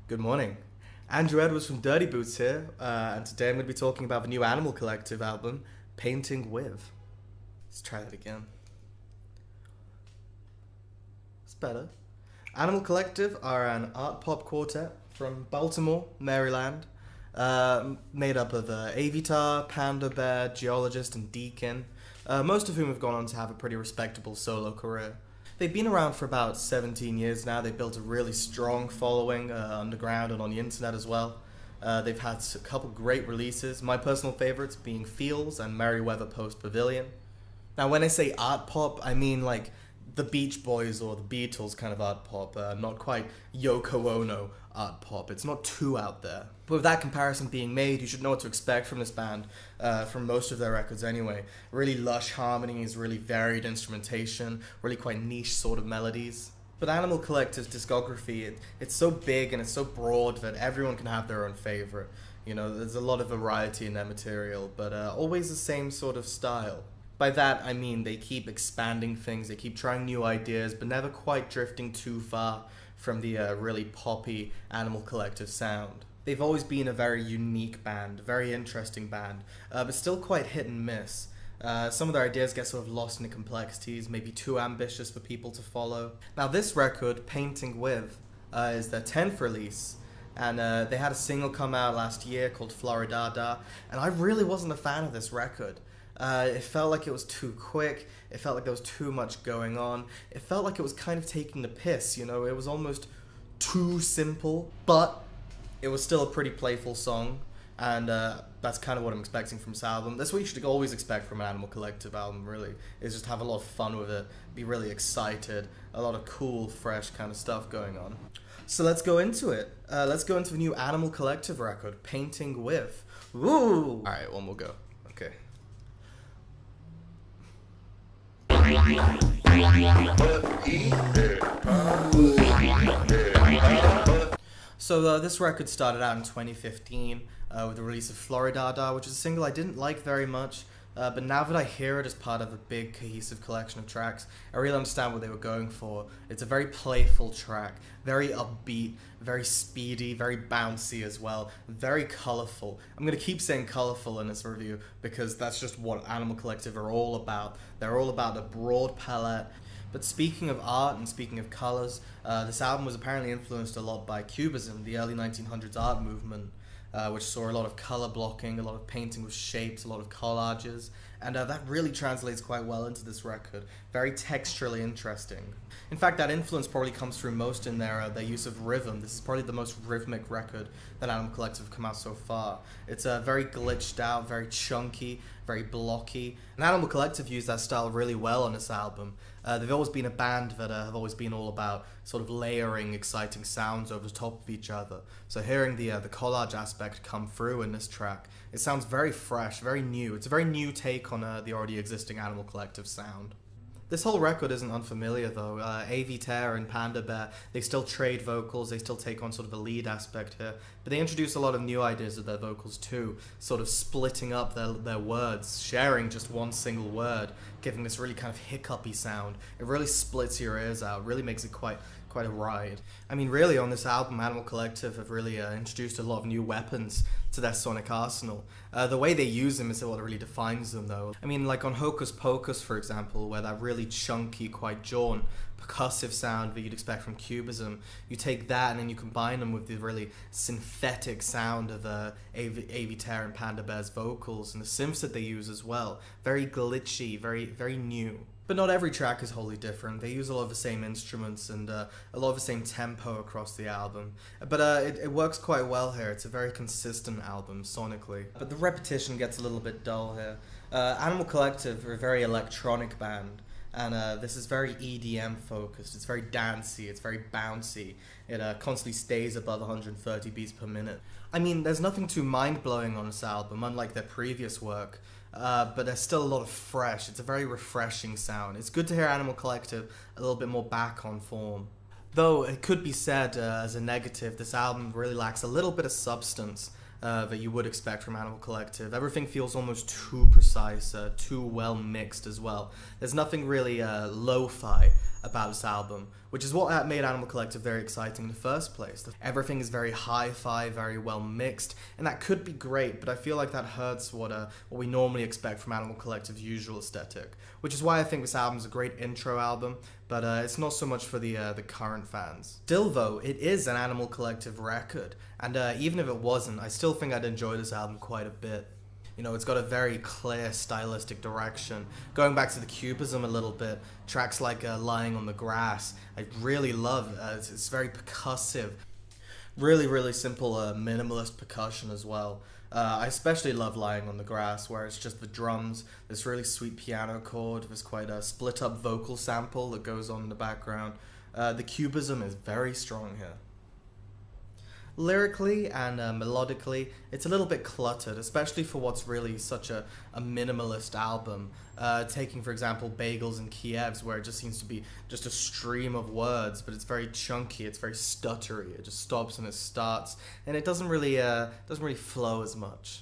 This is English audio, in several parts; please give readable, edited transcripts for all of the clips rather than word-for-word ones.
Good morning. Andrew Edwards from Dirty Boots here, and today I'm going to be talking about the new Animal Collective album, Painting With. Let's try that again. It's better. Animal Collective are an art pop quartet from Baltimore, Maryland, made up of Avitar, Panda Bear, Geologist, and Deacon, most of whom have gone on to have a pretty respectable solo career. They've been around for about 17 years now. They've built a really strong following underground and on the internet as well. They've had a couple great releases, my personal favorites being Feels and Merryweather Post Pavilion. Now, when I say art pop, I mean like the Beach Boys or the Beatles kind of art pop, not quite Yoko Ono art pop. It's not too out there. But with that comparison being made, you should know what to expect from this band, from most of their records anyway. Really lush harmonies, really varied instrumentation, really quite niche sort of melodies. But Animal Collective's discography, it's so big and it's so broad that everyone can have their own favorite. You know, there's a lot of variety in their material, but always the same sort of style. By that, I mean they keep expanding things, they keep trying new ideas, but never quite drifting too far from the really poppy Animal Collective sound. They've always been a very unique band, a very interesting band, but still quite hit and miss. Some of their ideas get sort of lost in the complexities, maybe too ambitious for people to follow. Now this record, Painting With, is their 10th release, and they had a single come out last year called Floridada, and I really wasn't a fan of this record. It felt like it was too quick, it felt like there was too much going on, it felt like it was kind of taking the piss, you know, it was almost too simple, but it was still a pretty playful song, and that's kind of what I'm expecting from this album. That's what you should always expect from an Animal Collective album, really, is just have a lot of fun with it, be really excited, a lot of cool, fresh kind of stuff going on. So let's go into it. Let's go into the new Animal Collective record, Painting With. Woo! Alright, one more go. Okay. So this record started out in 2015 with the release of Floridada, which is a single I didn't like very much, but now that I hear it as part of a big cohesive collection of tracks, I really understand what they were going for. It's a very playful track, very upbeat, very speedy, very bouncy as well, very colourful. I'm going to keep saying colourful in this review because that's just what Animal Collective are all about. They're all about a broad palette. But speaking of art and speaking of colours, this album was apparently influenced a lot by Cubism, the early 1900s art movement, which saw a lot of colour blocking, a lot of painting with shapes, a lot of collages, and that really translates quite well into this record. Very texturally interesting. In fact, that influence probably comes through most in their use of rhythm. This is probably the most rhythmic record that Animal Collective have come out so far. It's very glitched out, very chunky, very blocky, and Animal Collective use that style really well on this album. They've always been a band that have always been all about sort of layering exciting sounds over the top of each other. So hearing the collage aspect come through in this track, it sounds very fresh, very new. It's a very new take on the already existing Animal Collective sound. This whole record isn't unfamiliar though. Avitar and Panda Bear, they still trade vocals, they still take on sort of a lead aspect here, but they introduce a lot of new ideas of their vocals too, sort of splitting up their words, sharing just one single word, giving this really kind of hiccupy sound. It really splits your ears out, really makes it quite a ride. I mean, really, on this album, Animal Collective have really introduced a lot of new weapons to their sonic arsenal. The way they use them is what really defines them, though. I mean, like on Hocus Pocus, for example, where that really chunky, quite jawn, percussive sound that you'd expect from Cubism, you take that and then you combine them with the really synthetic sound of Avitar and Panda Bear's vocals and the synths that they use as well. Very glitchy, very new. But not every track is wholly different. They use a lot of the same instruments and a lot of the same tempo across the album. But it works quite well here. It's a very consistent album, sonically. But the repetition gets a little bit dull here. Animal Collective are a very electronic band, and this is very EDM focused. It's very dancey, it's very bouncy. It constantly stays above 130 beats per minute. I mean, there's nothing too mind-blowing on this album, unlike their previous work. But there's still a lot of fresh. It's a very refreshing sound. It's good to hear Animal Collective a little bit more back on form. Though it could be said as a negative, this album really lacks a little bit of substance that you would expect from Animal Collective. Everything feels almost too precise, too well mixed as well. There's nothing really lo-fi about this album, which is what made Animal Collective very exciting in the first place. Everything is very hi-fi, very well mixed, and that could be great, but I feel like that hurts what we normally expect from Animal Collective's usual aesthetic, which is why I think this album is a great intro album, but it's not so much for the current fans. Still though, it is an Animal Collective record, and even if it wasn't, I still think I'd enjoy this album quite a bit. You know, it's got a very clear stylistic direction. Going back to the cubism a little bit, tracks like Lying on the Grass, I really love. It's very percussive. Really, really simple minimalist percussion as well. I especially love Lying on the Grass, where it's just the drums, this really sweet piano chord, this quite a split up vocal sample that goes on in the background. The cubism is very strong here. Lyrically and melodically, it's a little bit cluttered, especially for what's really such a minimalist album. Taking, for example, Bagels and Kievs, where it just seems to be just a stream of words, but it's very chunky, it's very stuttery, it just stops and it starts, and it doesn't really flow as much.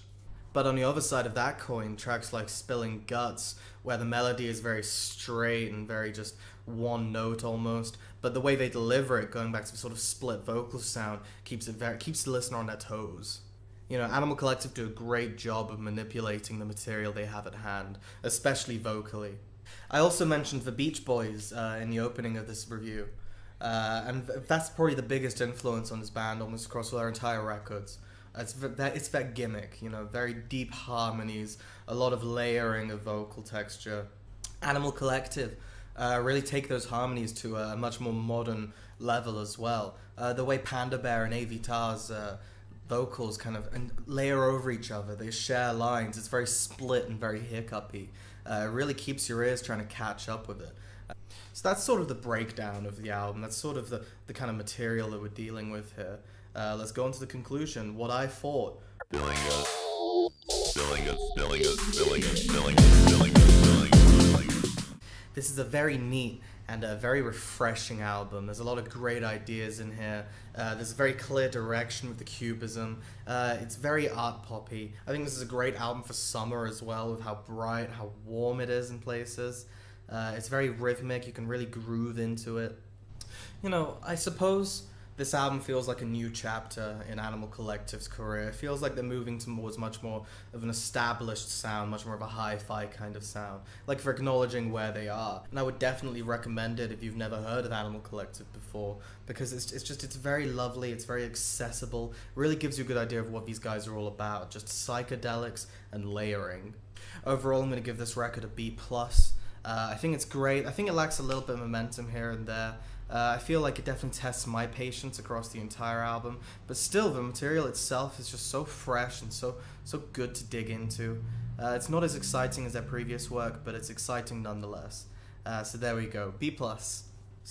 But on the other side of that coin, tracks like Spilling Guts, where the melody is very straight and very just one note almost, but the way they deliver it, going back to the sort of split vocal sound, keeps the listener on their toes. You know, Animal Collective do a great job of manipulating the material they have at hand, especially vocally. I also mentioned the Beach Boys in the opening of this review, and that's probably the biggest influence on this band almost across all their entire records. It's that gimmick, you know, very deep harmonies, a lot of layering of vocal texture. Animal Collective really take those harmonies to a much more modern level as well. The way Panda Bear and Avitar's vocals kind of layer over each other, they share lines, it's very split and very hiccupy. It really keeps your ears trying to catch up with it. So that's sort of the breakdown of the album, that's sort of the kind of material that we're dealing with here. Let's go into the conclusion, what I thought. This is a very neat and a very refreshing album. There's a lot of great ideas in here. There's a very clear direction with the cubism. It's very art poppy. I think this is a great album for summer as well, with how bright, how warm it is in places. It's very rhythmic, you can really groove into it. You know, I suppose this album feels like a new chapter in Animal Collective's career. It feels like they're moving towards much more of an established sound, much more of a hi-fi kind of sound. Like for acknowledging where they are. And I would definitely recommend it if you've never heard of Animal Collective before, because it's very lovely, it's very accessible, really gives you a good idea of what these guys are all about, just psychedelics and layering. Overall, I'm going to give this record a B+. I think it's great. I think it lacks a little bit of momentum here and there. I feel like it definitely tests my patience across the entire album, but still the material itself is just so fresh and so good to dig into. It's not as exciting as their previous work, but it's exciting nonetheless. So there we go, B+. So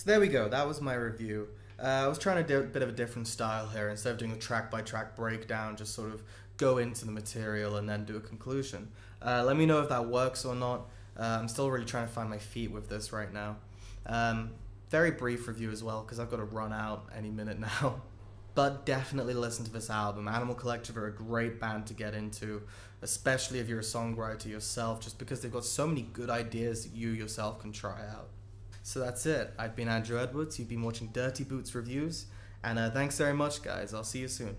there we go, that was my review. I was trying to do a bit of a different style here. Instead of doing a track-by-track breakdown, just sort of go into the material and then do a conclusion. Let me know if that works or not. I'm still really trying to find my feet with this right now. Very brief review as well, because I've got to run out any minute now. But definitely listen to this album. Animal Collective are a great band to get into, especially if you're a songwriter yourself, just because they've got so many good ideas that you yourself can try out. So that's it. I've been Andrew Edwards, you've been watching Dirty Boots Reviews, and thanks very much guys, I'll see you soon.